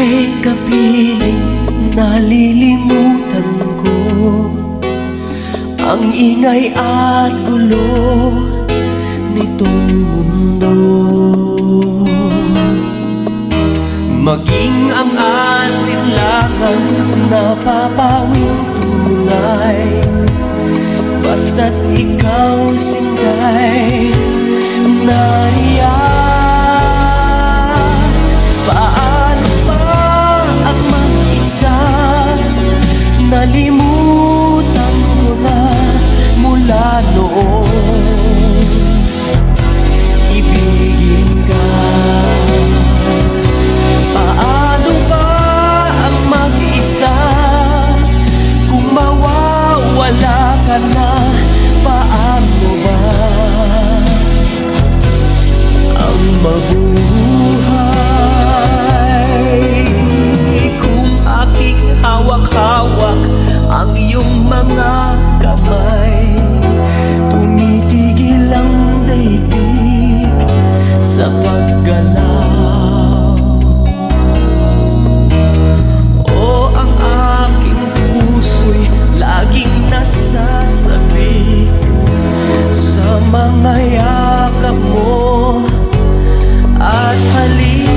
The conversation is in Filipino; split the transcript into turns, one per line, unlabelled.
ika'y kapiling, nalilimutan ko ang ingay at gulo nitong mundo. Maging ang alinlangang napapawing tunay, basta't ikaw sinday nariyan. Paano ba ang mag-isa? Nalimutan ko na mula noon. Ibigin ka. Paano ba ang mag-isa? Kung mawawala ka na, paano ba ang mabuhay? Kung aking hawak-hawak ang iyong mga kamay, tumitigil ang daigdig sa paggalaw. O ang aking puso'y laging nasasabik sa mga yakap mo at halik.